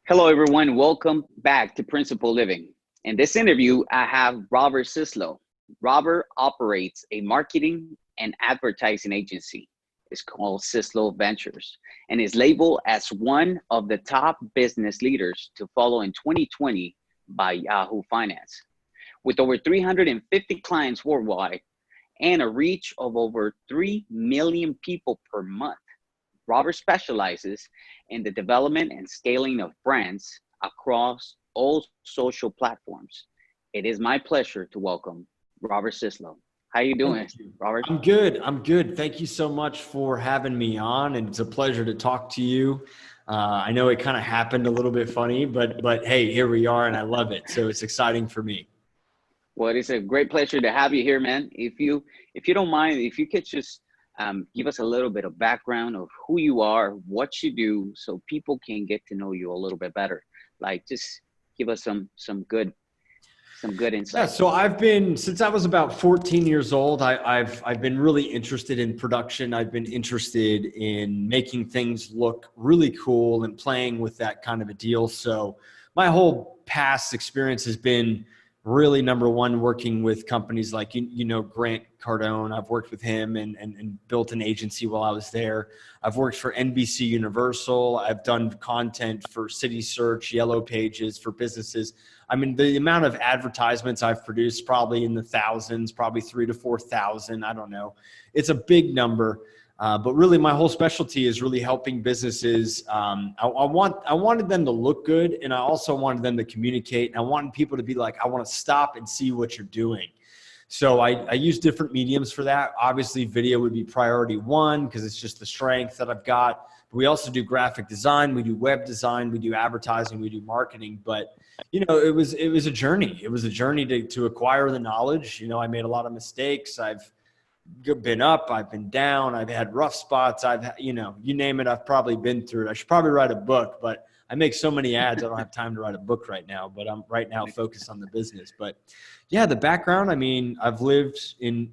Hello, everyone. Welcome back to Principal Living. In this interview, I have Robert Syslo. Robert operates a marketing and advertising agency. It's called Syslo Ventures and is labeled as one of the top business leaders to follow in 2020 by Yahoo Finance. With over 350 clients worldwide and a reach of over 3 million people per month, Robert specializes in the development and scaling of brands across all social platforms. It is my pleasure to welcome Robert Syslo. How you doing, Thank you. Robert? I'm good. Thank you so much for having me on, and it's a pleasure to talk to you. I know it kind of happened a little bit funny, but hey, here we are, and I love it. So it's exciting for me. Well, it's a great pleasure to have you here, man. If you don't mind, if you could just give us a little bit of background of who you are, what you do, so people can get to know you a little bit better. Like, just give us some good Yeah, insight. so I've been since I was about 14 years old. I've been really interested in production. I've been interested in making things look really cool and playing with that kind of a deal. So my whole past experience has been really number one working with companies like Grant Cardone. I've worked with him and built an agency while I was there. I've worked for NBC Universal. I've done content for City Search, Yellow Pages for businesses. I mean, the amount of advertisements I've produced, probably in the thousands, probably 3,000 to 4,000. I don't know. It's a big number. But really, my whole specialty is really helping businesses. I wanted them to look good, and I also wanted them to communicate. And I wanted people to be like, I want to stop and see what you're doing. So I use different mediums for that. Obviously, video would be priority one because it's just the strength that I've got. But we also do graphic design, we do web design, we do advertising, we do marketing. But it was a journey. It was a journey to acquire the knowledge. I made a lot of mistakes. I've been up, I've been down, I've had rough spots. you name it, I've probably been through it. I should probably write a book, but I make so many ads, I don't have time to write a book right now, but I'm right now focused on the business. But yeah, the background, I mean, I've worked in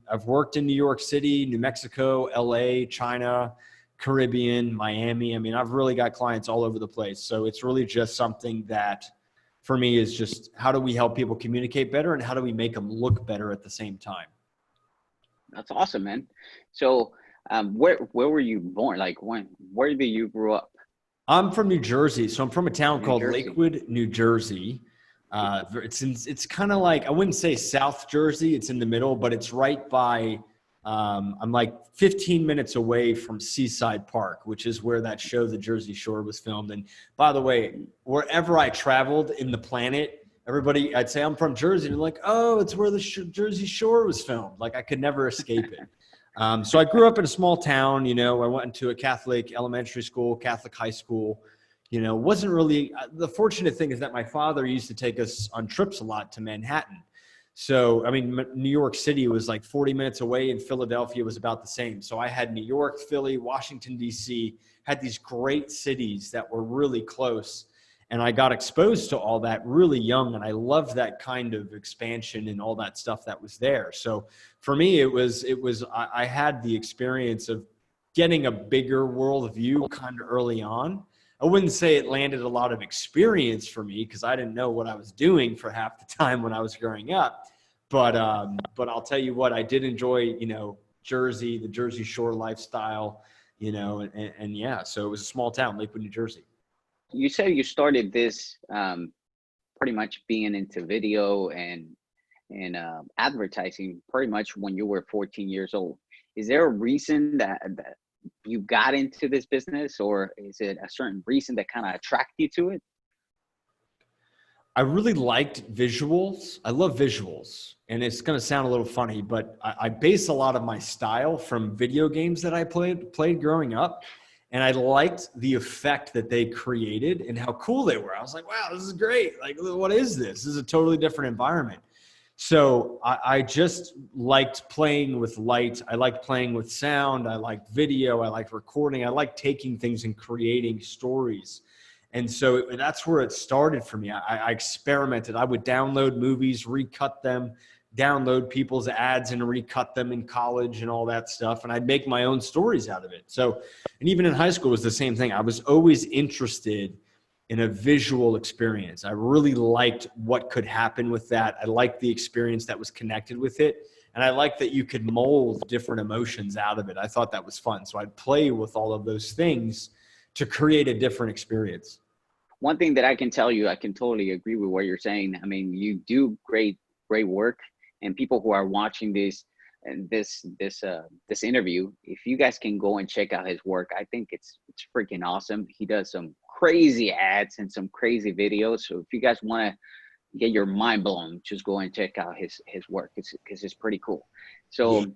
New York City, New Mexico, LA, China, Caribbean, Miami. I mean, I've really got clients all over the place. So it's really just something that for me is just how do we help people communicate better and how do we make them look better at the same time? That's awesome, man. So, where were you born? Like, where did you grow up? I'm from New Jersey, so I'm from a town New called Jersey. Lakewood, New Jersey. It's kind of like, I wouldn't say South Jersey, it's in the middle, but it's right by. I'm like 15 minutes away from Seaside Park, which is where that show, The Jersey Shore, was filmed. And by the way, wherever I traveled in the planet, everybody, I'd say I'm from Jersey, and they're like, "Oh, it's where the Jersey Shore was filmed." Like I could never escape it. So I grew up in a small town. I went to a Catholic elementary school, Catholic high school. Wasn't really the fortunate thing is that my father used to take us on trips a lot to Manhattan. So, I mean, New York City was like 40 minutes away, and Philadelphia was about the same. So I had New York, Philly, Washington, D.C., had these great cities that were really close. And I got exposed to all that really young, and I loved that kind of expansion and all that stuff that was there. So for me, I had the experience of getting a bigger world view kind of early on. I wouldn't say it landed a lot of experience for me because I didn't know what I was doing for half the time when I was growing up. But I'll tell you what, I did enjoy, Jersey, the Jersey Shore lifestyle, and yeah, so it was a small town, Lakewood, New Jersey. You said you started this pretty much being into video and advertising pretty much when you were 14 years old. Is there a reason that you got into this business, or is it a certain reason that kind of attracted you to it? I really liked visuals. I love visuals. And it's going to sound a little funny, but I base a lot of my style from video games that I played growing up. And I liked the effect that they created and how cool they were. I was like, wow, this is great. Like, what is this? This is a totally different environment. So I just liked playing with light. I liked playing with sound. I liked video. I liked recording. I liked taking things and creating stories. And so that's where it started for me. I experimented. I would download movies, recut them, download people's ads and recut them in college and all that stuff. And I'd make my own stories out of it. So, and even in high school it was the same thing. I was always interested in a visual experience. I really liked what could happen with that. I liked the experience that was connected with it. And I liked that you could mold different emotions out of it. I thought that was fun. So I'd play with all of those things to create a different experience. One thing that I can tell you, I can totally agree with what you're saying. I mean, you do great work, and people who are watching this interview, if you guys can go and check out his work, I think it's freaking awesome. He does some crazy ads and some crazy videos. So if you guys want to get your mind blown, just go and check out his work, because it's pretty cool. So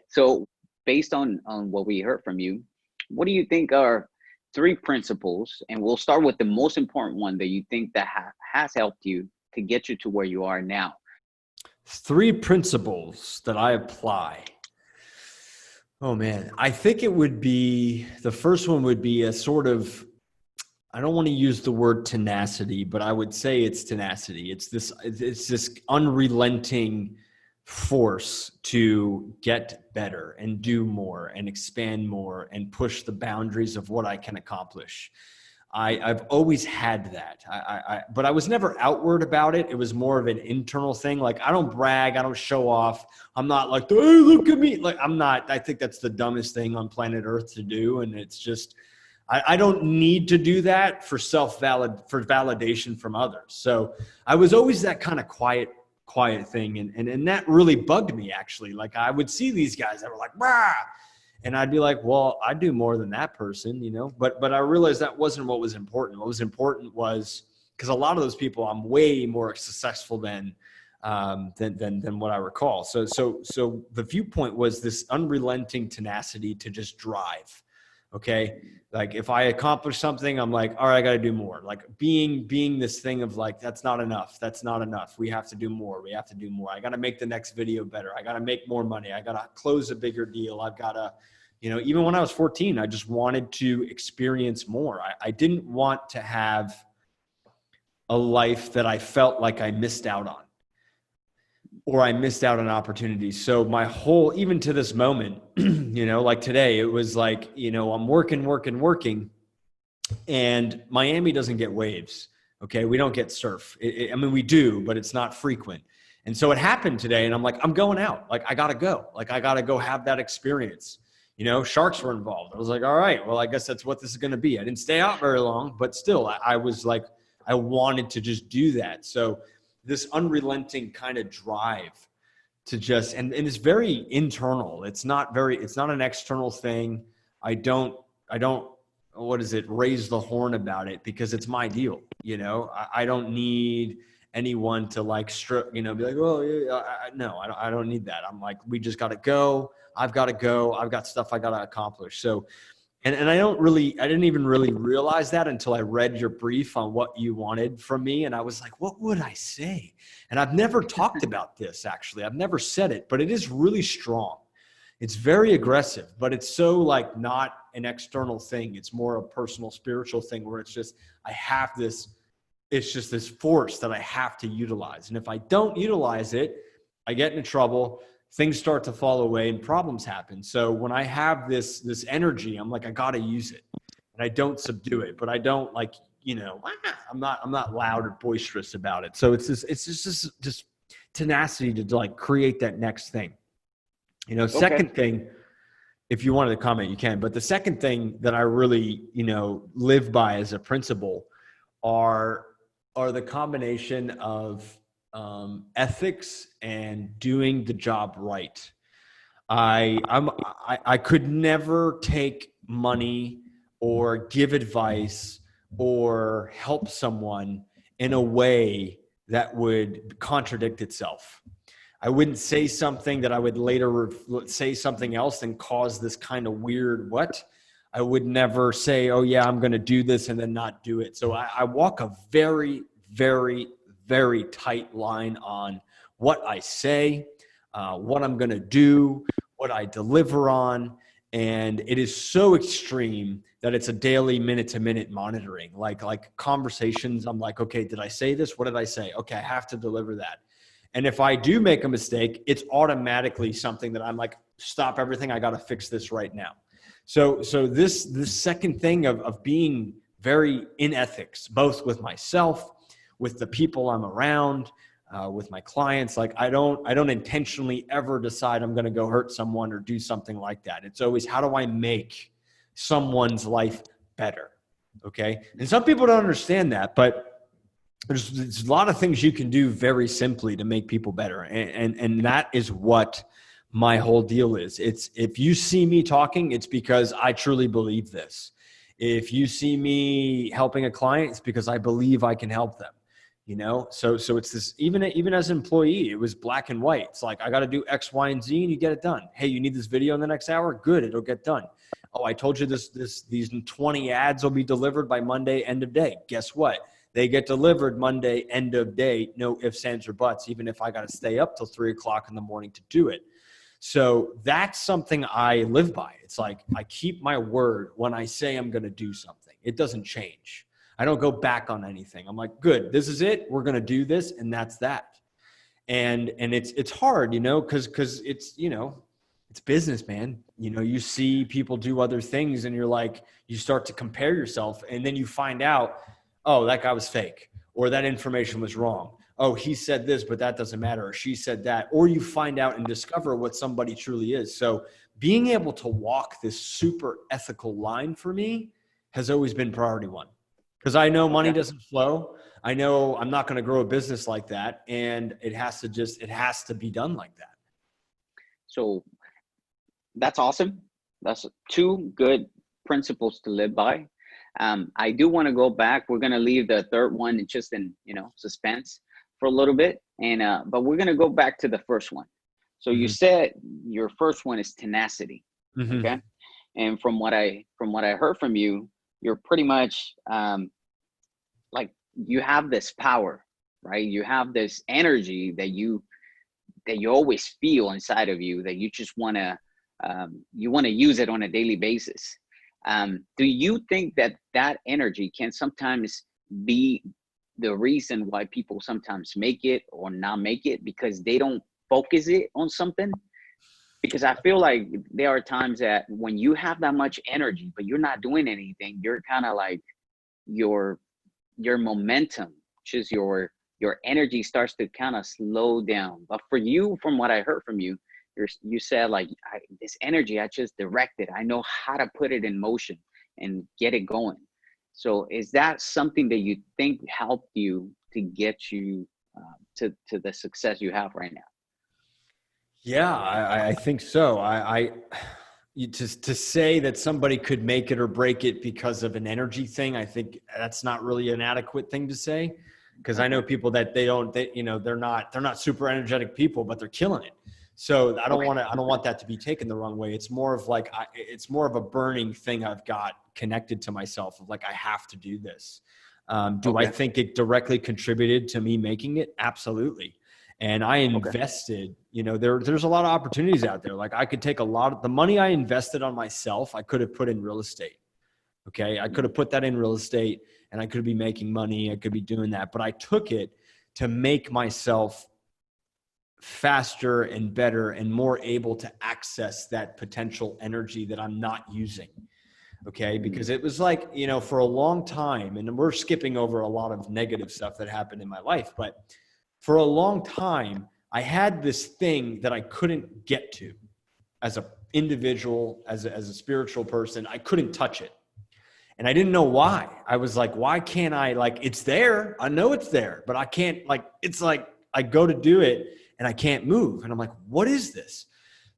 so based on what we heard from you, what do you think are three principles, and we'll start with the most important one that you think that has helped you to get you to where you are now? Three principles that I apply. Oh man, I think it would be, the first one would be a sort of, I don't want to use the word tenacity, but I would say it's tenacity. It's this unrelenting force to get better and do more and expand more and push the boundaries of what I can accomplish. I've always had that. But I was never outward about it. It was more of an internal thing. Like, I don't brag. I don't show off. I'm not like, hey, look at me. Like, I'm not. I think that's the dumbest thing on planet Earth to do. And it's just, I don't need to do that for validation from others. So I was always that kind of quiet thing. And that really bugged me, actually. Like, I would see these guys that were like, rah, and I'd be like, well, I do more than that person, you know, but I realized that wasn't what was important. What was important was, because a lot of those people I'm way more successful than what I recall. So the viewpoint was this unrelenting tenacity to just drive. Okay. Like, if I accomplish something, I'm like, all right, I got to do more. Like, being this thing of like, that's not enough. That's not enough. We have to do more. We have to do more. I got to make the next video better. I got to make more money. I got to close a bigger deal. I've got to, you know, even when I was 14, I just wanted to experience more. I didn't want to have a life that I felt like I missed out on, or I missed out on opportunities. So my whole, even to this moment, you know, like today, it was like, you know, I'm working, and Miami doesn't get waves. Okay. We don't get surf. I mean, we do, but it's not frequent. And so it happened today, and I'm like, I'm going out. Like, I got to go. Like, I got to go have that experience. You know, sharks were involved. I was like, all right, well, I guess that's what this is going to be. I didn't stay out very long, but still, I was like, I wanted to just do that. So this unrelenting kind of drive to just, and it's very internal. It's not an external thing. I don't, what is it, raise the horn about it, because it's my deal. You know, I don't need anyone to like strip, you know, be like, oh yeah, no, I don't need that. I'm like, we just got to go. I've got to go. I've got stuff I got to accomplish. So, and I didn't even really realize that until I read your brief on what you wanted from me. And I was like, what would I say? And I've never talked about this, actually. I've never said it, but it is really strong. It's very aggressive, but it's so like not an external thing. It's more a personal, spiritual thing where it's just, it's just this force that I have to utilize. And if I don't utilize it, I get into trouble. Things start to fall away and problems happen. So when I have this energy, I'm like, I got to use it, and I don't subdue it, but I don't like, you know, I'm not loud or boisterous about it. So it's just tenacity to like create that next thing, you know. Second thing, if you wanted to comment, you can, but the second thing that I really, you know, live by as a principle are the combination of ethics and doing the job right. I could never take money or give advice or help someone in a way that would contradict itself. I wouldn't say something that I would later say something else and cause this kind of weird what. I would never say, oh yeah, I'm going to do this and then not do it. So I walk a very, very, very tight line on what I say, what I'm going to do, what I deliver on. And it is so extreme that it's a daily minute-to-minute monitoring. Like conversations, I'm like, okay, did I say this? What did I say? Okay, I have to deliver that. And if I do make a mistake, it's automatically something that I'm like, stop everything. I got to fix this right now. So this second thing of being very in ethics, both with myself, with the people I'm around, with my clients. Like I don't intentionally ever decide I'm going to go hurt someone or do something like that. It's always, how do I make someone's life better? Okay. And some people don't understand that, but there's a lot of things you can do very simply to make people better. And that is what my whole deal is. It's, if you see me talking, it's because I truly believe this. If you see me helping a client, it's because I believe I can help them. You know, so it's this, even as an employee, it was black and white. It's like, I got to do X, Y, and Z, and you get it done. Hey, you need this video in the next hour? Good, it'll get done. Oh, I told you these 20 ads will be delivered by Monday, end of day. Guess what? They get delivered Monday, end of day. No ifs, ands, or buts, even if I got to stay up till 3 o'clock in the morning to do it. So that's something I live by. It's like, I keep my word when I say I'm going to do something. It doesn't change. I don't go back on anything. I'm like, good, this is it. We're going to do this. And that's that. And it's hard, you know, cause it's, you know, it's business, man. You know, you see people do other things and you're like, you start to compare yourself and then you find out, oh, that guy was fake, or that information was wrong. Oh, he said this, but that doesn't matter. Or she said that, or you find out and discover what somebody truly is. So being able to walk this super ethical line for me has always been priority one. Because I know money doesn't flow. I know I'm not going to grow a business like that. And it has to be done like that. So that's awesome. That's two good principles to live by. I do want to go back. We're going to leave the third one just in, you know, suspense for a little bit. And, but we're going to go back to the first one. So you said your first one is tenacity. Okay. And from what I heard from you, you're pretty much like, you have this power, right? You have this energy that you always feel inside of you, that you just want to use it on a daily basis. Do you think that energy can sometimes be the reason why people sometimes make it or not make it, because they don't focus it on something? Because I feel like there are times that when you have that much energy, but you're not doing anything, you're kind of like your momentum, just your energy starts to kind of slow down. But for you, from what I heard from you, you said like, this energy, I just direct it. I know how to put it in motion and get it going. So is that something that you think helped you to get you to the success you have right now? Yeah, I think so. To say that somebody could make it or break it because of an energy thing, I think that's not really an adequate thing to say, because I know people that they're not super energetic people, but they're killing it. So I don't want that to be taken the wrong way. It's more of like, it's more of a burning thing I've got connected to myself of like, I have to do this. Do I think it directly contributed to me making it? Absolutely. And I invested, you know, there's a lot of opportunities out there. Like I could take a lot of the money I invested on myself, I could have put in real estate. Okay. I could have put that in real estate and I could be making money. I could be doing that, but I took it to make myself faster and better and more able to access that potential energy that I'm not using. Okay. Because it was like, you know, for a long time, and we're skipping over a lot of negative stuff that happened in my life, but for a long time, I had this thing that I couldn't get to as an individual, as a spiritual person. I couldn't touch it. And I didn't know why. I was like, why can't I, like, it's there. I know it's there, but I can't, like, it's like I go to do it and I can't move. And I'm like, what is this?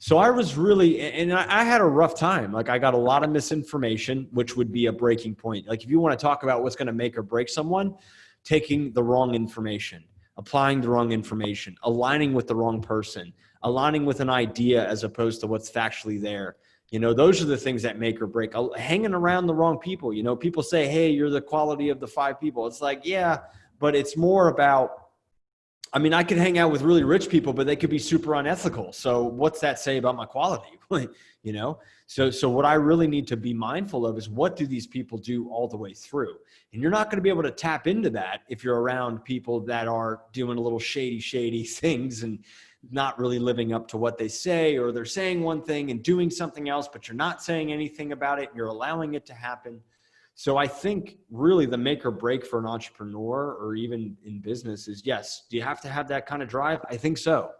So I was really, and I had a rough time. Like I got a lot of misinformation, which would be a breaking point. Like if you want to talk about what's going to make or break someone, taking the wrong information, applying the wrong information, aligning with the wrong person, aligning with an idea as opposed to what's factually there. You know, those are the things that make or break. Hanging around the wrong people. You know, people say, hey, you're the quality of the 5 people. It's like, yeah, but it's more about, I mean, I could hang out with really rich people, but they could be super unethical. So what's that say about my quality? You know? So what I really need to be mindful of is, what do these people do all the way through? And you're not going to be able to tap into that if you're around people that are doing a little shady things and not really living up to what they say, or they're saying one thing and doing something else, but you're not saying anything about it. You're allowing it to happen. So I think really the make or break for an entrepreneur or even in business is, yes, do you have to have that kind of drive? I think so.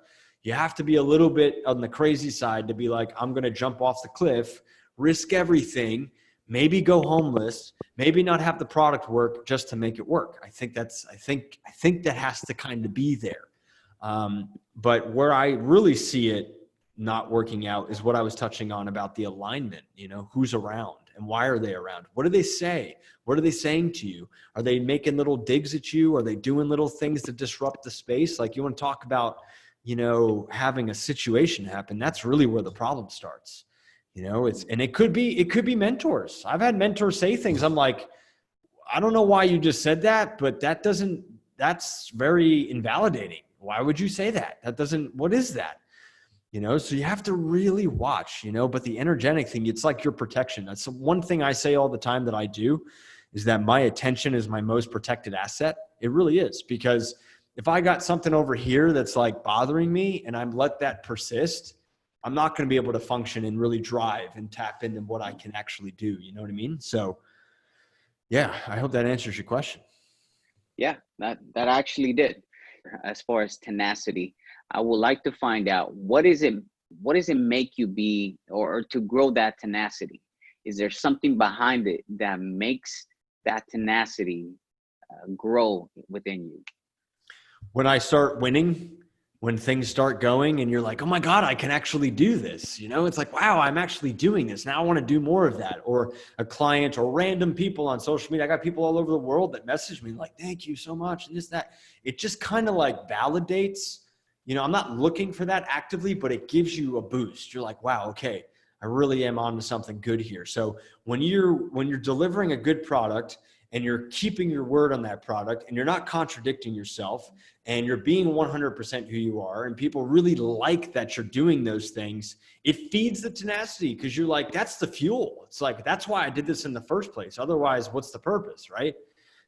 You have to be a little bit on the crazy side to be like, I'm going to jump off the cliff, risk everything, maybe go homeless, maybe not have the product work just to make it work. I think that has to kind of be there. But where I really see it not working out is what I was touching on about the alignment, who's around and why are they around? What do they say? What are they saying to you? Are they making little digs at you? Are they doing little things to disrupt the space? Like, you want to talk about, having a situation happen. That's really where the problem starts. It could be mentors. I've had mentors say things. I'm like, I don't know why you just said that, but that's very invalidating. Why would you say that? What is that? So you have to really watch, but the energetic thing, it's like your protection. That's one thing I say all the time that I do, is that my attention is my most protected asset. It really is, because if I got something over here that's like bothering me and I'm let that persist, I'm not going to be able to function and really drive and tap into what I can actually do. You know what I mean? So yeah, I hope that answers your question. Yeah, that actually did. As far as tenacity, I would like to find out, what does it make you be, or to grow that tenacity? Is there something behind it that makes that tenacity grow within you? When I start winning, when things start going and you're like, oh my God, I can actually do this. It's like, wow, I'm actually doing this. Now I want to do more of that. Or a client or random people on social media. I got people all over the world that message me like, thank you so much. And this, that, it just kind of like validates, I'm not looking for that actively, but it gives you a boost. You're like, wow, okay, I really am onto something good here. So when you're delivering a good product and you're keeping your word on that product and you're not contradicting yourself and you're being 100% who you are, and people really like that you're doing those things, it feeds the tenacity, because you're like, that's the fuel. It's like, that's why I did this in the first place. Otherwise, what's the purpose, right?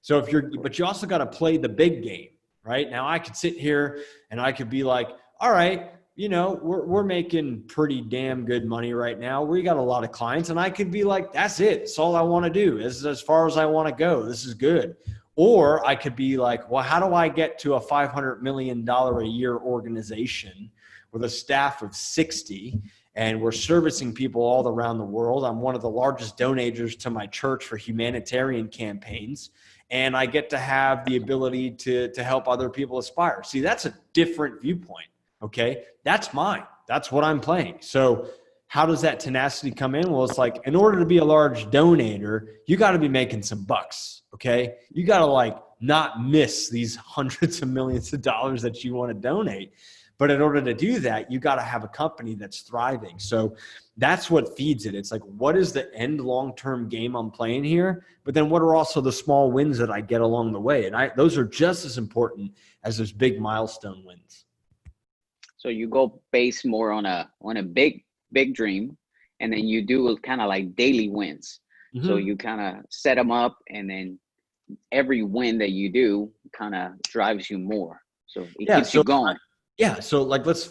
So but you also got to play the big game, right? Now I could sit here and I could be like, all right, we're making pretty damn good money right now. We got a lot of clients, and I could be like, that's it. It's all I want to do. This is as far as I want to go. This is good. Or I could be like, well, how do I get to a $500 million a year organization with a staff of 60, and we're servicing people all around the world? I'm one of the largest donators to my church for humanitarian campaigns, and I get to have the ability to help other people aspire. See, that's a different viewpoint. Okay, that's mine. That's what I'm playing. So how does that tenacity come in? Well, it's like, in order to be a large donator, you got to be making some bucks. Okay, you got to like not miss these hundreds of millions of dollars that you want to donate. But in order to do that, you got to have a company that's thriving. So that's what feeds it. It's like, what is the end long-term game I'm playing here? But then what are also the small wins that I get along the way? And those are just as important as those big milestone wins. So you go base more on a big dream, and then you do kind of like daily wins. Mm-hmm. So you kind of set them up, and then every win that you do kind of drives you more. So it keeps you going. Yeah. So like, let's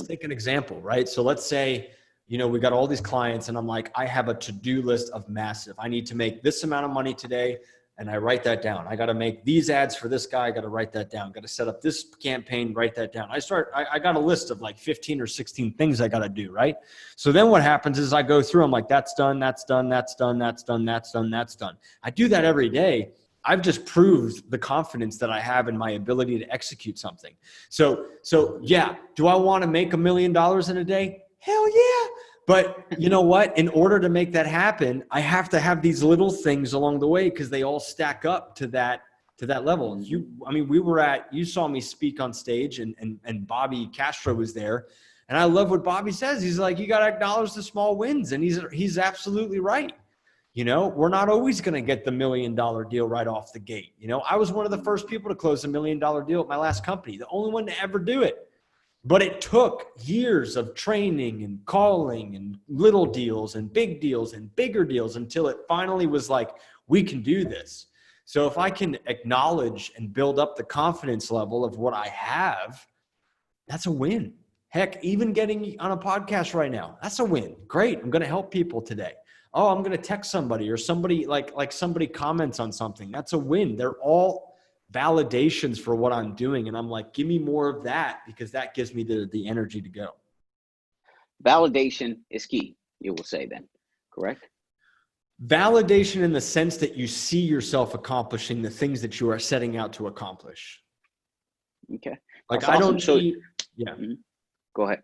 take an example, right? So let's say, we got all these clients, and I'm like, I have a to-do list of massive. I need to make this amount of money today. And I write that down. I got to make these ads for this guy. I got to write that down. Got to set up this campaign, write that down. I got a list of like 15 or 16 things I got to do, right? So then what happens is I go through, I'm like, that's done, that's done, that's done, that's done, that's done, that's done. I do that every day. I've just proved the confidence that I have in my ability to execute something. So yeah, do I want to make $1 million in a day? Hell yeah. But you know what? In order to make that happen, I have to have these little things along the way, because they all stack up to that level. You saw me speak on stage, and Bobby Castro was there. And I love what Bobby says. He's like, you got to acknowledge the small wins. And he's absolutely right. We're not always going to get the $1 million deal right off the gate. I was one of the first people to close $1 million deal at my last company, the only one to ever do it. But it took years of training and calling and little deals and big deals and bigger deals until it finally was like, we can do this. So if I can acknowledge and build up the confidence level of what I have, That's a win. Heck, even getting on a podcast right now, that's a win. Great. I'm going to help people today. Oh, I'm going to text somebody, or somebody like somebody comments on something. That's a win. They're all validations for what I'm doing. And I'm like, give me more of that, because that gives me the energy to go. Validation is key, you will say then, correct? Validation in the sense that you see yourself accomplishing the things that you are setting out to accomplish. Okay. Like, That's I awesome. don't need, yeah. Go ahead.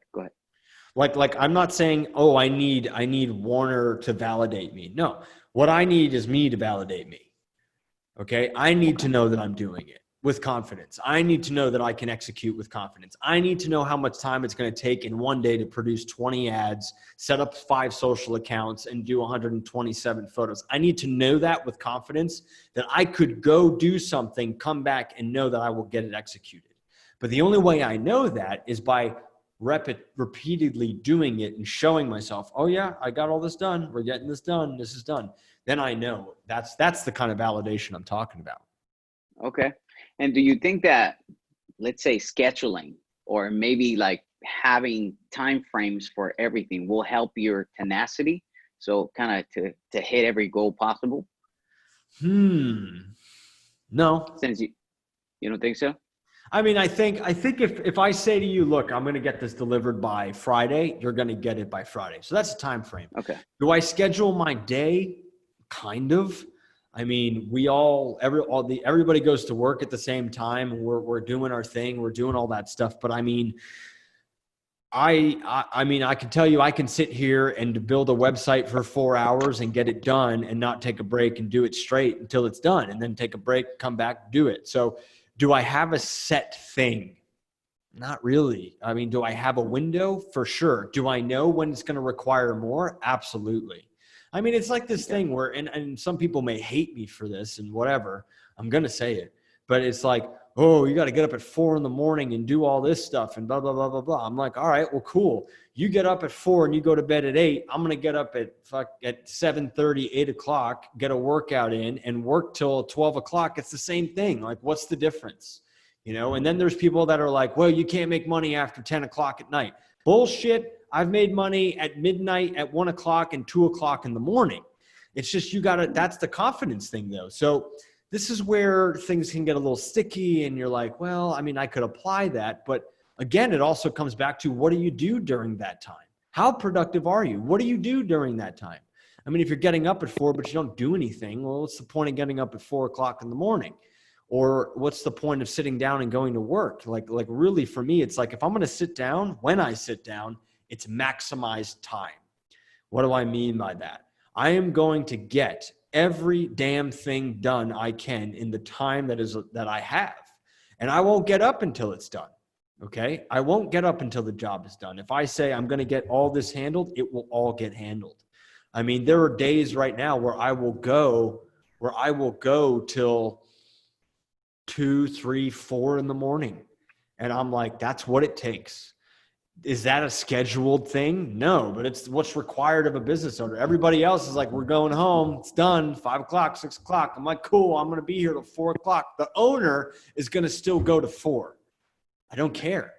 Like I'm not saying, oh, I need Warner to validate me. No, what I need is me to validate me. Okay. I need to know that I'm doing it with confidence. I need to know that I can execute with confidence. I need to know how much time it's going to take in one day to produce 20 ads, set up 5 social accounts, and do 127 photos. I need to know that with confidence, that I could go do something, come back, and know that I will get it executed. But the only way I know that is by repeatedly doing it and showing myself, oh yeah, I got all this done. We're getting this done. This is done. Then I know that's the kind of validation I'm talking about. Okay. And do you think that, let's say, scheduling or maybe like having time frames for everything will help your tenacity? So kind of to hit every goal possible? No. Since you don't think so? I mean, I think if I say to you, look, I'm going to get this delivered by Friday, you're going to get it by Friday. So that's a time frame. Okay. Do I schedule my day? Kind of. I mean, everybody goes to work at the same time, and we're doing our thing, we're doing all that stuff. But I mean, I can tell you, I can sit here and build a website for 4 hours and get it done and not take a break and do it straight until it's done, and then take a break, come back, do it. So do I have a set thing? Not really. I mean, do I have a window? For sure. Do I know when it's going to require more? Absolutely. I mean, it's like this thing where, and some people may hate me for this and whatever, I'm going to say it, but it's like, oh, you got to get up at 4 a.m. and do all this stuff and blah, blah, blah, blah, blah. I'm like, all right, well, cool. You get up at 4 and you go to bed at 8. I'm going to get up at 7:30, 8 o'clock, get a workout in and work till 12 o'clock. It's the same thing. Like, what's the difference? And then there's people that are like, well, you can't make money after 10 o'clock at night. Bullshit. I've made money at midnight, at 1 o'clock, and 2 o'clock in the morning. It's just, that's the confidence thing though. So this is where things can get a little sticky and you're like, well, I mean, I could apply that. But again, it also comes back to, what do you do during that time? How productive are you? What do you do during that time? I mean, if you're getting up at 4, but you don't do anything, well, what's the point of getting up at 4 o'clock in the morning? Or what's the point of sitting down and going to work? Like really for me, it's like, if I'm going to sit down, when I sit down, it's maximized time. What do I mean by that? I am going to get every damn thing done I can in the time that I have. And I won't get up until it's done. Okay? I won't get up until the job is done. If I say I'm going to get all this handled, it will all get handled. I mean, there are days right now where I will go till 2, 3, 4 in the morning. And I'm like, that's what it takes. Is that a scheduled thing? No, but it's what's required of a business owner. Everybody else is like, we're going home. It's done. 5 o'clock, 6 o'clock. I'm like, cool. I'm going to be here till 4 o'clock. The owner is going to still go to 4. I don't care.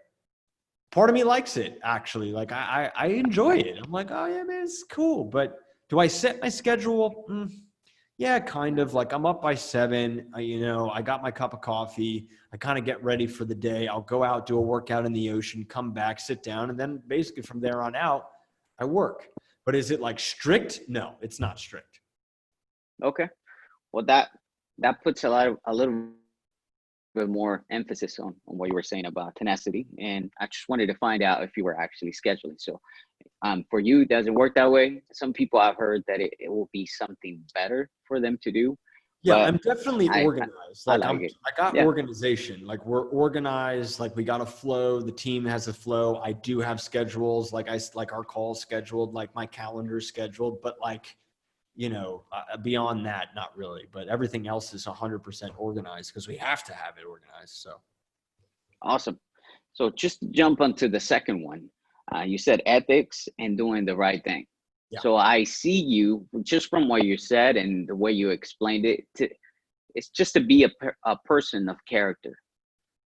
Part of me likes it, actually. Like, I enjoy it. I'm like, oh yeah, man, it's cool. But do I set my schedule? Yeah, kind of. Like, I'm up by 7, I got my cup of coffee. I kind of get ready for the day. I'll go out, do a workout in the ocean, come back, sit down. And then basically from there on out, I work. But is it like strict? No, it's not strict. Okay. Well, that puts a little bit more emphasis on what you were saying about tenacity. And I just wanted to find out if you were actually scheduling. So for you, it doesn't work that way. Some people, I've heard that it will be something better for them to do. Yeah, I'm definitely organized. I got organization. Like, we're organized. Like, we got a flow. The team has a flow. I do have schedules. Like our calls scheduled. Like, my calendar's scheduled. But beyond that, not really. But everything else is 100% organized because we have to have it organized. So awesome. So just to jump onto the second one. You said ethics and doing the right thing. Yeah. So I see you, just from what you said and the way you explained it, it's just to be a person of character,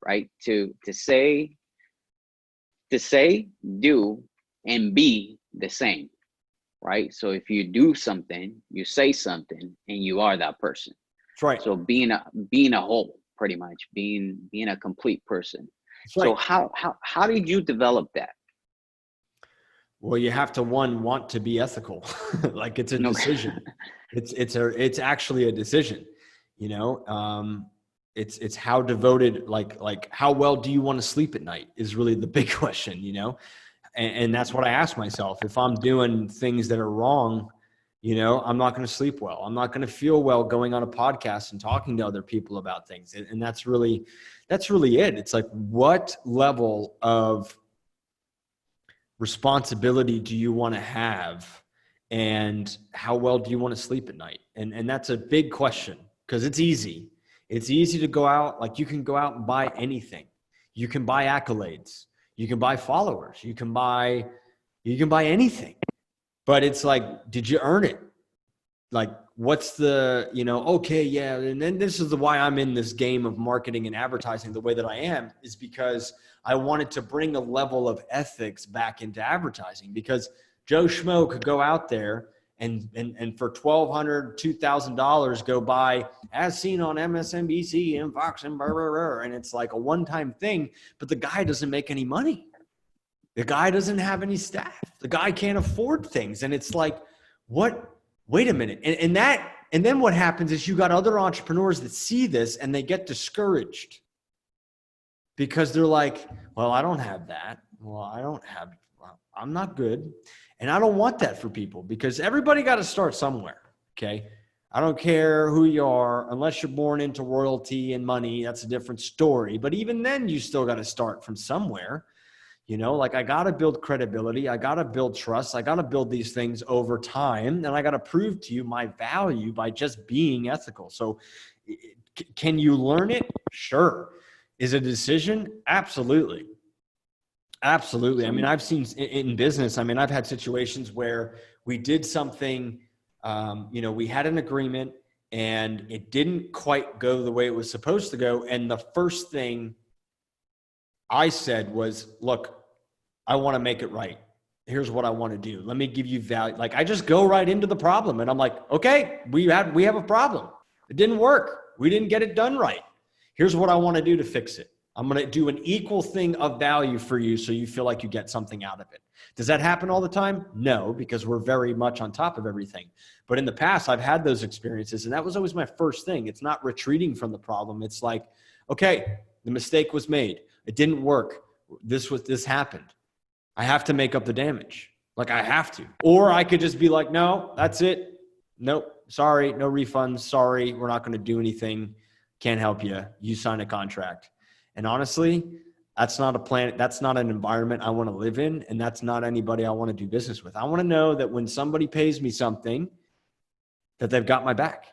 right? To say to say, do, and be the same, right? So if you do something, you say something, and you are that person. That's right. So being a whole, pretty much being a complete person. That's So right. how did you develop that? Well, you have to want to be ethical. Like it's a Okay. decision. It's actually a decision. You know, it's how devoted, like how well do you want to sleep at night is really the big question. You know, and that's what I ask myself. If I'm doing things that are wrong, you know, I'm not going to sleep well. I'm not going to feel well going on a podcast and talking to other people about things. And that's really it. It's like, what level of responsibility do you want to have, and how well do you want to sleep at night? And that's a big question, because it's easy to go out. Like, you can go out and buy anything. You can buy accolades, you can buy followers, you can buy anything. But it's like, did you earn it? Like, what's the, you know, okay, yeah. And then this is why I'm in this game of marketing and advertising the way that I am, is because I wanted to bring a level of ethics back into advertising, because Joe Schmo could go out there and for $1,200, $2,000 go buy as seen on MSNBC and Fox and blah, blah, blah, and it's like a one-time thing, but the guy doesn't make any money. The guy doesn't have any staff. The guy can't afford things. And it's like, what? Wait a minute. And then what happens is you got other entrepreneurs that see this and they get discouraged, because they're like, well, I don't have that. Well, I'm not good. And I don't want that for people, because everybody got to start somewhere. Okay. I don't care who you are, unless you're born into royalty and money. That's a different story. But even then, you still got to start from somewhere. You know, like, I got to build credibility. I got to build trust. I got to build these things over time. And I got to prove to you my value by just being ethical. So can you learn it? Sure. Is it a decision? Absolutely. Absolutely. I mean, So I've seen in business, I mean, I've had situations where we did something, you know, we had an agreement and it didn't quite go the way it was supposed to go. And the first thing I said was, look, I want to make it right. Here's what I want to do. Let me give you value. Like, I just go right into the problem, and I'm like, okay, we have a problem. It didn't work. We didn't get it done right. Here's what I want to do to fix it. I'm going to do an equal thing of value for you, so you feel like you get something out of it. Does that happen all the time? No, because we're very much on top of everything. But in the past, I've had those experiences, and that was always my first thing. It's not retreating from the problem. It's like, okay, the mistake was made. It didn't work. This happened. I have to make up the damage. Like, I have to. Or I could just be like, no, that's it. Nope. Sorry. No refunds. Sorry. We're not going to do anything. Can't help you. You sign a contract. And honestly, that's not a plan. That's not an environment I want to live in. And that's not anybody I want to do business with. I want to know that when somebody pays me something, that they've got my back.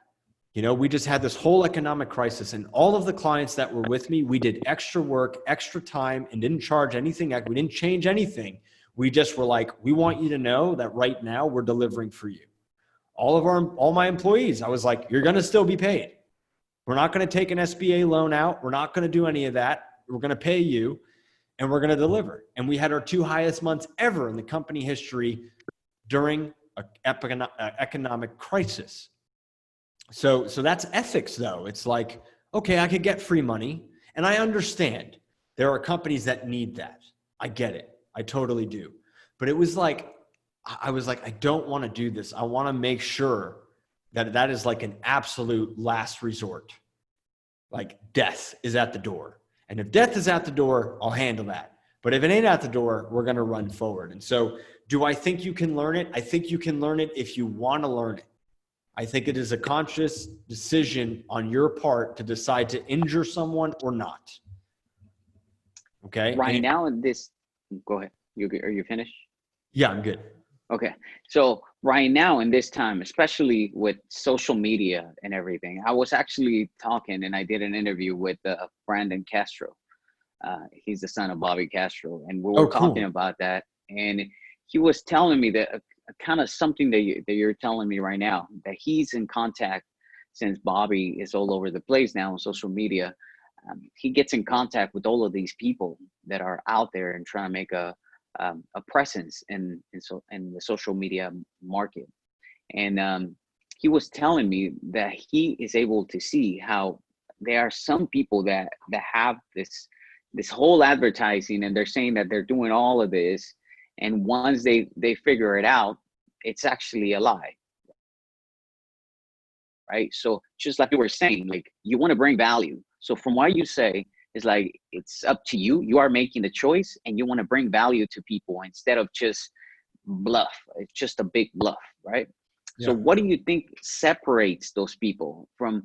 You know, we just had this whole economic crisis, and all of the clients that were with me, we did extra work, extra time, and didn't charge anything. We didn't change anything. We just were like, we want you to know that right now we're delivering for you. All my employees, I was like, you're going to still be paid. We're not going to take an SBA loan out. We're not going to do any of that. We're going to pay you, and we're going to deliver. And we had our 2 highest months ever in the company history during an economic crisis. So that's ethics, though. It's like, okay, I could get free money, and I understand there are companies that need that. I get it. I totally do. But it was like, I was like, I don't want to do this. I want to make sure that is like an absolute last resort. Like, death is at the door. And if death is at the door, I'll handle that. But if it ain't at the door, we're going to run forward. And so, do I think you can learn it? I think you can learn it if you want to learn it. I think it is a conscious decision on your part to decide to injure someone or not. Okay. right now in this, go ahead. Are you finished? Yeah, I'm good. Okay. So right now in this time, especially with social media and everything, I was actually talking and I did an interview with Brandon Castro. He's the son of Bobby Castro. And we were talking about that. And he was telling me that kind of something that you're telling me right now, that he's in contact, since Bobby is all over the place now on social media. He gets in contact with all of these people that are out there and trying to make a presence in the social media market. And he was telling me that he is able to see how there are some people that have this whole advertising, and they're saying that they're doing all of this, and once they figure it out, it's actually a lie, right? So just like you were saying, like, you want to bring value. So from what you say, is like, it's up to you. You are making the choice, and you want to bring value to people instead of just bluff. It's just a big bluff, right? So Yeah. what do you think separates those people from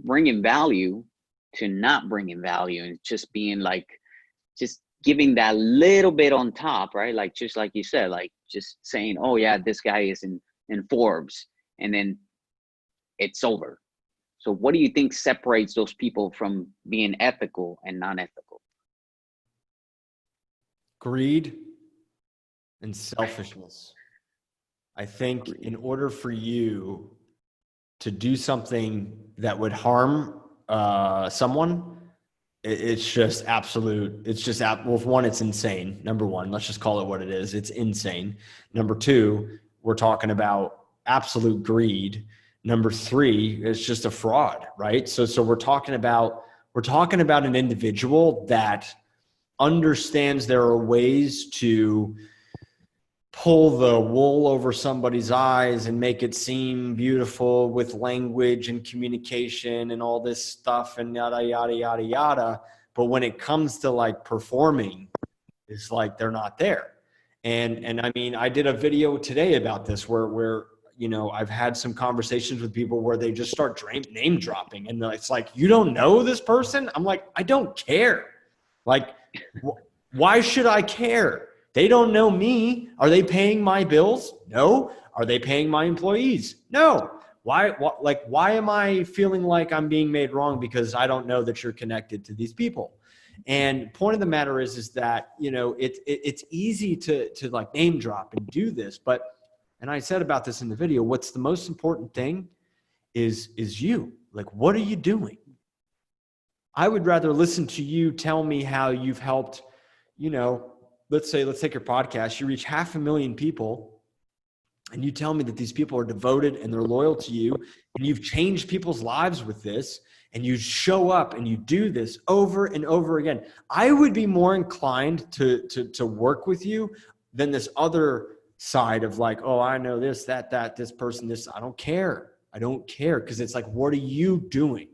bringing value to not bringing value, and just being like, just giving that little bit on top, right? Like, just like you said, like, just saying, oh yeah, this guy is in Forbes, and then it's over. So what do you think separates those people from being ethical and non-ethical? Greed and selfishness. I think in order for you to do something that would harm someone, it's just absolute. It's just, well, one, it's insane. Number one, let's just call it what it is. It's insane. Number two, we're talking about absolute greed. Number three, it's just a fraud, right? So we're talking about an individual that understands there are ways to pull the wool over somebody's eyes and make it seem beautiful with language and communication and all this stuff and yada, yada, yada, yada. But when it comes to like performing, it's like they're not there. And I mean, I did a video today about this where you know, I've had some conversations with people where they just start name dropping, and it's like, you don't know this person? I'm like, I don't care. Like, why should I care? They don't know me. Are they paying my bills? No. Are they paying my employees? No. Why am I feeling like I'm being made wrong because I don't know that you're connected to these people? And point of the matter is that, you know, it's easy to like name drop and do this, but, and I said about this in the video, what's the most important thing is you. Like, what are you doing? I would rather listen to you tell me how you've helped, you know, let's take your podcast. You reach 500,000 people, and you tell me that these people are devoted and they're loyal to you, and you've changed people's lives with this, and you show up and you do this over and over again. I would be more inclined to work with you than this other side of like, oh, I know this, that, this person, this. I don't care. Because it's like, what are you doing?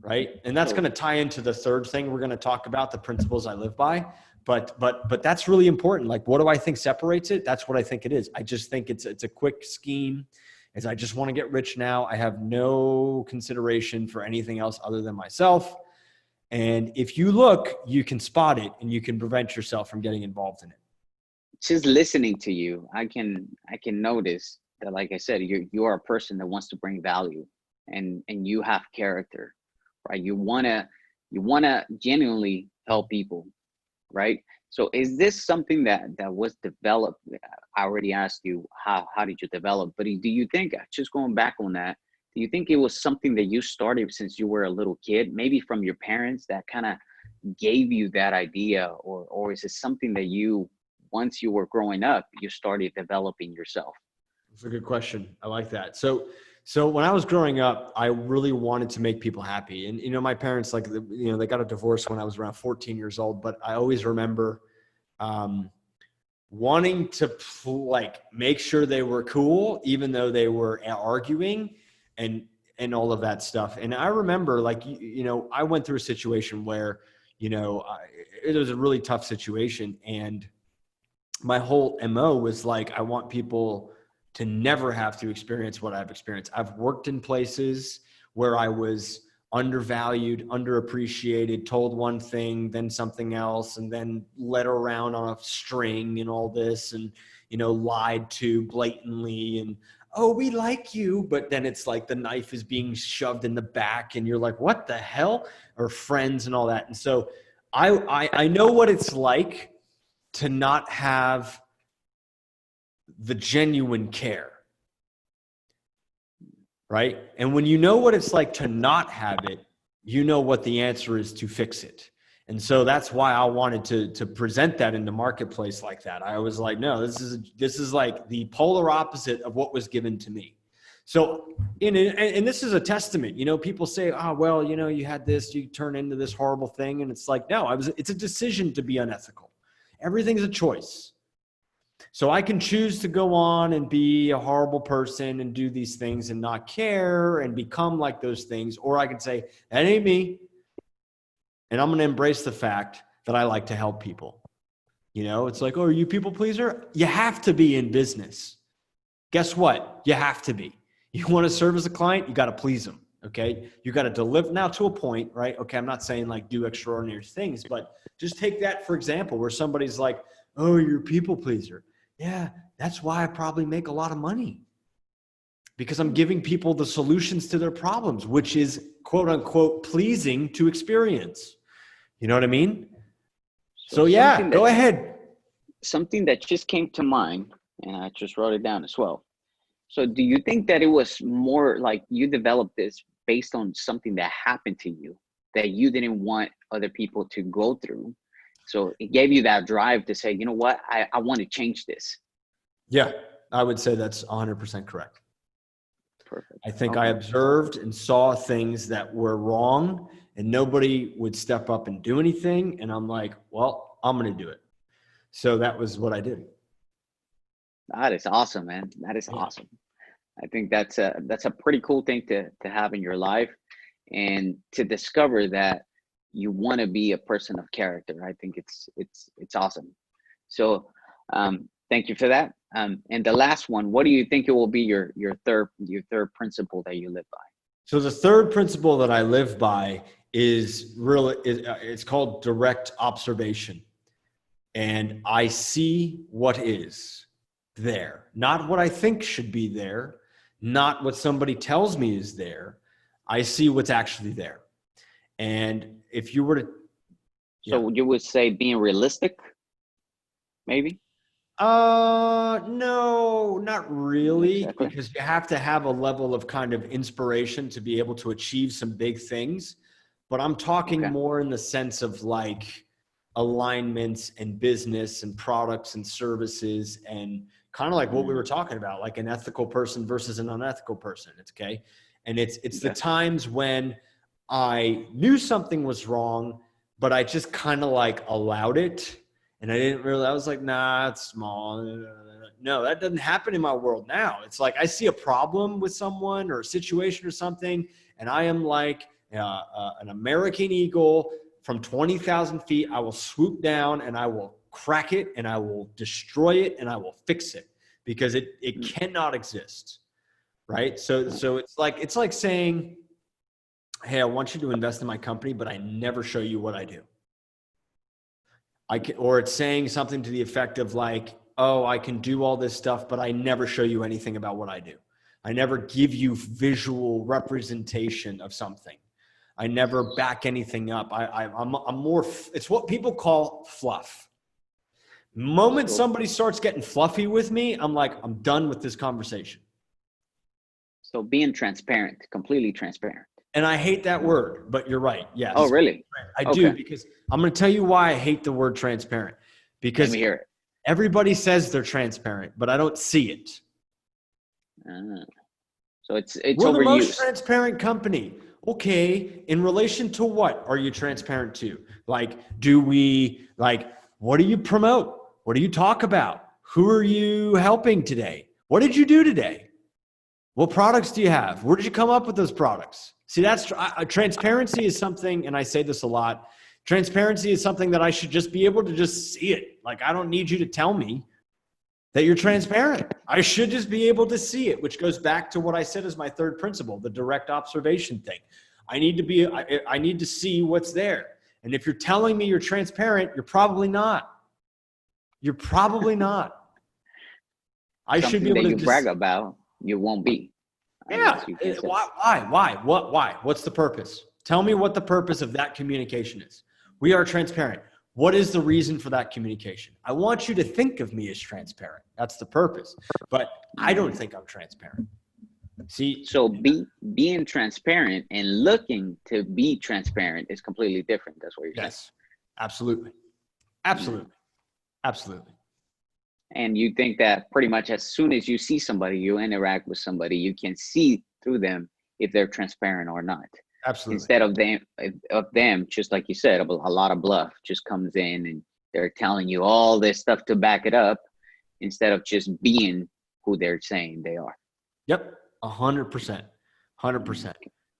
Right. And that's going to tie into the third thing we're going to talk about, the principles I live by. But that's really important. Like, what do I think separates it? That's what I think it is. I just think it's a quick scheme. Is I just want to get rich now. I have no consideration for anything else other than myself. And if you look, you can spot it, and you can prevent yourself from getting involved in it. Just listening to you, I can notice that, like I said, you are a person that wants to bring value, and you have character, right? You wanna genuinely help people, right? So is this something that was developed? I already asked you how did you develop, but do you think, just going back on that, do you think it was something that you started since you were a little kid, maybe from your parents that kind of gave you that idea, or is it something that you, once you were growing up, you started developing yourself? That's a good question. I like that. So when I was growing up, I really wanted to make people happy. And, you know, my parents, like, you know, they got a divorce when I was around 14 years old, but I always remember wanting to like make sure they were cool, even though they were arguing and all of that stuff. And I remember, like, you know, I went through a situation where, you know, it was a really tough situation. And my whole MO was like, I want people to never have to experience what I've experienced. I've worked in places where I was undervalued, underappreciated, told one thing, then something else, and then led around on a string and all this, and, you know, lied to blatantly, and, oh, we like you, but then it's like the knife is being shoved in the back and you're like, what the hell? Or friends and all that. And so I know what it's like to not have the genuine care, right? And when you know what it's like to not have it, you know what the answer is to fix it. And so that's why I wanted to present that in the marketplace like that. I was like, no, this is like the polar opposite of what was given to me. So and this is a testament, people say, oh, well, you had this, you turn into this horrible thing. And it's like, no, it's a decision to be unethical. Everything's a choice. So I can choose to go on and be a horrible person and do these things and not care and become like those things. Or I can say, that ain't me. And I'm going to embrace the fact that I like to help people. It's like, oh, are you a people pleaser? You have to be in business. Guess what? You have to be. You want to serve as a client, you got to please them. Okay. You got to deliver now to a point, right? Okay. I'm not saying like do extraordinary things, but just take that, for example, where somebody's like, oh, you're a people pleaser. Yeah. That's why I probably make a lot of money, because I'm giving people the solutions to their problems, which is quote unquote pleasing to experience. You know what I mean? So yeah, go ahead. Something that just came to mind, and I just wrote it down as well. So do you think that it was more like you developed this based on something that happened to you that you didn't want other people to go through? So it gave you that drive to say, you know what, I want to change this. Yeah, I would say that's 100% correct. Perfect. I think I observed and saw things that were wrong and nobody would step up and do anything. And I'm like, well, I'm going to do it. So that was what I did. That is awesome, man. That is awesome. I think that's a pretty cool thing to have in your life, and to discover that you want to be a person of character. I think it's awesome. So thank you for that. And the last one, what do you think it will be your third principle that you live by? So the third principle that I live by is it's called direct observation. And I see what is there, not what I think should be there, not what somebody tells me is there. I see what's actually there. And if you were to, so you would say being realistic, maybe? No, not really, Exactly. because you have to have a level of kind of inspiration to be able to achieve some big things. But I'm talking more in the sense of like alignments and business and products and services, and kind of like what we were talking about, like an ethical person versus an unethical person. It's okay. And it's the times when I knew something was wrong, but I just kind of like allowed it. And I was like, nah, it's small. No, that doesn't happen in my world now. It's like I see a problem with someone or a situation or something, and I am like an American eagle from 20,000 feet. I will swoop down and I will crack it and I will destroy it and I will fix it, because it cannot exist, right? So it's like saying, hey, I want you to invest in my company, but I never show you what I do. Or it's saying something to the effect of like, oh, I can do all this stuff, but I never show you anything about what I do. I never give you visual representation of something. I never back anything up. I'm more, it's what people call fluff. Moment somebody starts getting fluffy with me, I'm like, I'm done with this conversation. So being transparent, completely transparent. And I hate that word, but you're right. Yes. Oh, really? I do, because I'm going to tell you why I hate the word transparent. Because let me hear it. Everybody says they're transparent, but I don't see it. So it's We're the most transparent company. Okay, in relation to what are you transparent to? Like, what do you promote? What do you talk about? Who are you helping today? What did you do today? What products do you have? Where did you come up with those products? See, that's transparency is something, and I say this a lot. Transparency is something that I should just be able to just see it. Like, I don't need you to tell me that you're transparent. I should just be able to see it, which goes back to what I said as my third principle, the direct observation thing. I need to see what's there. And if you're telling me you're transparent, you're probably not. You're probably not. I should be able to brag about, you won't be. Yeah. Why? Why? What's the purpose? Tell me what the purpose of that communication is. We are transparent. What is the reason for that communication? I want you to think of me as transparent. That's the purpose. But I don't think I'm transparent. See? So being transparent and looking to be transparent is completely different. That's what you're saying. Yes. Absolutely. You know? Absolutely. Absolutely. And you think that pretty much as soon as you see somebody, you interact with somebody, you can see through them if they're transparent or not. Absolutely. Instead of them, just like you said, a lot of bluff just comes in and they're telling you all this stuff to back it up instead of just being who they're saying they are. Yep. 100%. 100%.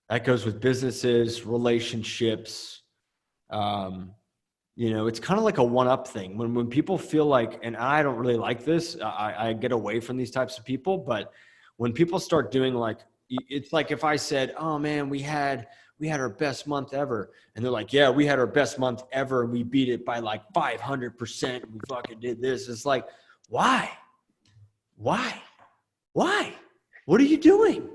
That goes with businesses, relationships. It's kind of like a one-up thing. When people feel like, and I don't really like this, I get away from these types of people. But when people start doing like, it's like if I said, "Oh man, we had our best month ever," and they're like, "Yeah, we had our best month ever, and we beat it by like 500%. We fucking did this." It's like, why? What are you doing?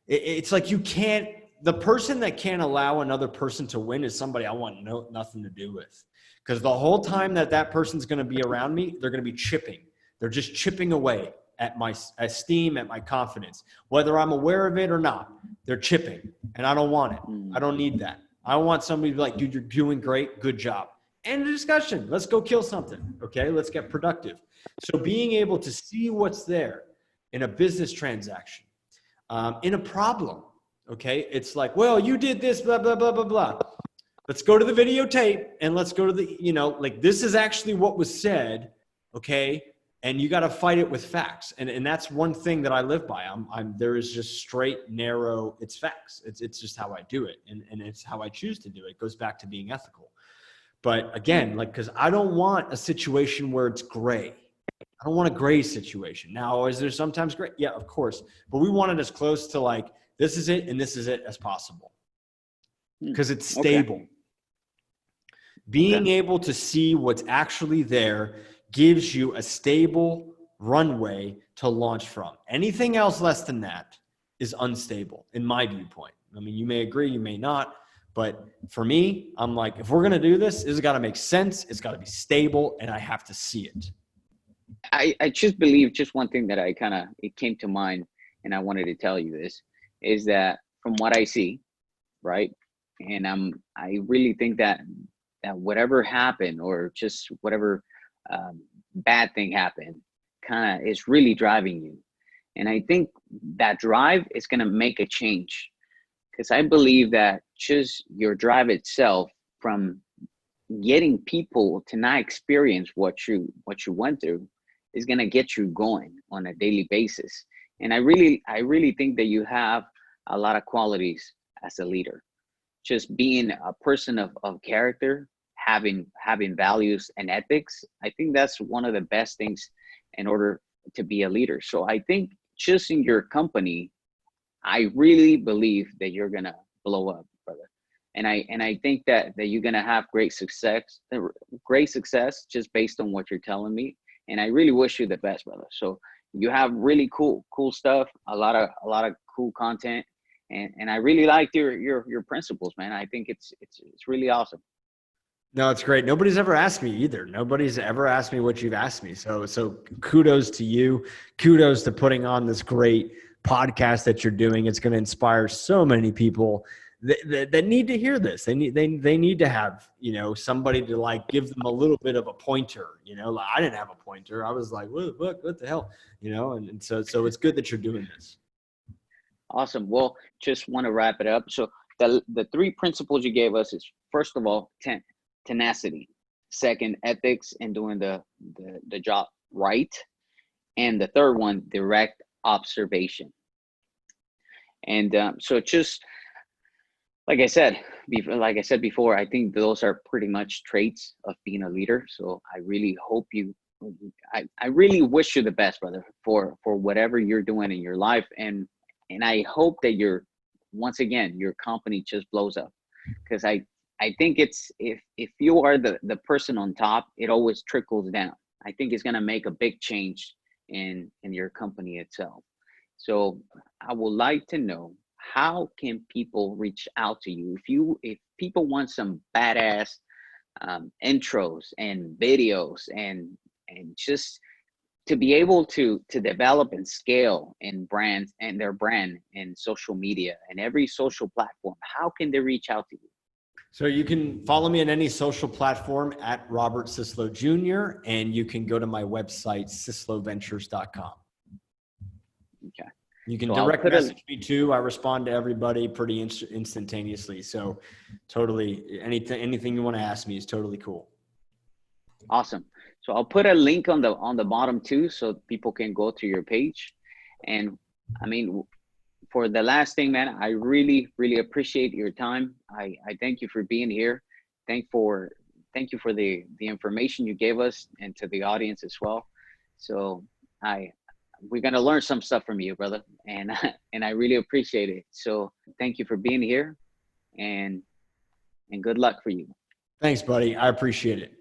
It's like you can't. The person that can't allow another person to win is somebody I want nothing to do with. Because the whole time that person's going to be around me, they're going to be chipping. They're just chipping away at my esteem, at my confidence. Whether I'm aware of it or not, they're chipping. And I don't want it. I don't need that. I want somebody to be like, dude, you're doing great. Good job. End of discussion. Let's go kill something. Okay, let's get productive. So being able to see what's there in a business transaction, in a problem, okay? It's like, well, you did this, blah, blah, blah, blah, blah. Let's go to the videotape and let's go to the, this is actually what was said, okay? And you got to fight it with facts. And that's one thing that I live by. There is just straight, narrow, it's facts. It's just how I do it. And it's how I choose to do it. It goes back to being ethical. But again, because I don't want a situation where it's gray. I don't want a gray situation. Now, is there sometimes gray? Yeah, of course. But we want it as close to like, this is it and this is it as possible. Because it's stable. Okay. Being able to see what's actually there gives you a stable runway to launch from. Anything else less than that is unstable, in my viewpoint. I mean, you may agree, you may not. But for me, I'm like, if we're going to do this, it's got to make sense. It's got to be stable, and I have to see it. I just believe just one thing that it came to mind, and I wanted to tell you this, is that from what I see, right? And I really think that whatever happened or just whatever bad thing happened kind of is really driving you. And I think that drive is going to make a change, because I believe that just your drive itself from getting people to not experience what you went through is going to get you going on a daily basis. And I really think that you have a lot of qualities as a leader. Just being a person of character, having values and ethics, I think that's one of the best things in order to be a leader. So I think just in your company, I really believe that you're gonna blow up, brother. And I think that you're gonna have great success just based on what you're telling me. And I really wish you the best, brother. So you have really cool stuff, a lot of cool content. And I really liked your principles, man. I think it's really awesome. No, it's great. Nobody's ever asked me either. Nobody's ever asked me what you've asked me. So kudos to you. Kudos to putting on this great podcast that you're doing. It's going to inspire so many people that need to hear this. They need to have, somebody to like give them a little bit of a pointer, like I didn't have a pointer. I was like, what the hell, and so it's good that you're doing this. Awesome. Well, just want to wrap it up. So the three principles you gave us is, first of all, tenacity. Second, ethics and doing the job right. And the third one, direct observation. And so just like I said before, I think those are pretty much traits of being a leader. So I really hope I really wish you the best, brother, for whatever you're doing in your life. And I hope that once again, your company just blows up, because I think it's, if you are the person on top, it always trickles down. I think it's going to make a big change in your company itself. So I would like to know, how can people reach out to you if people want some badass intros and videos and just to be able to develop and scale in brands and their brand and social media and every social platform? How can they reach out to you? So you can follow me on any social platform at Robert Syslo Jr. And you can go to my website, sysloventures.com. Okay. You can So direct message me too. I respond to everybody pretty instantaneously. So totally anything you want to ask me is totally cool. Awesome. So I'll put a link on the bottom too, so people can go to your page. And I mean, for the last thing, man, I really, really appreciate your time. I thank you for being here. Thank you for the information you gave us and to the audience as well. So we're gonna learn some stuff from you, brother, and and I really appreciate it. So thank you for being here, and good luck for you. Thanks, buddy. I appreciate it.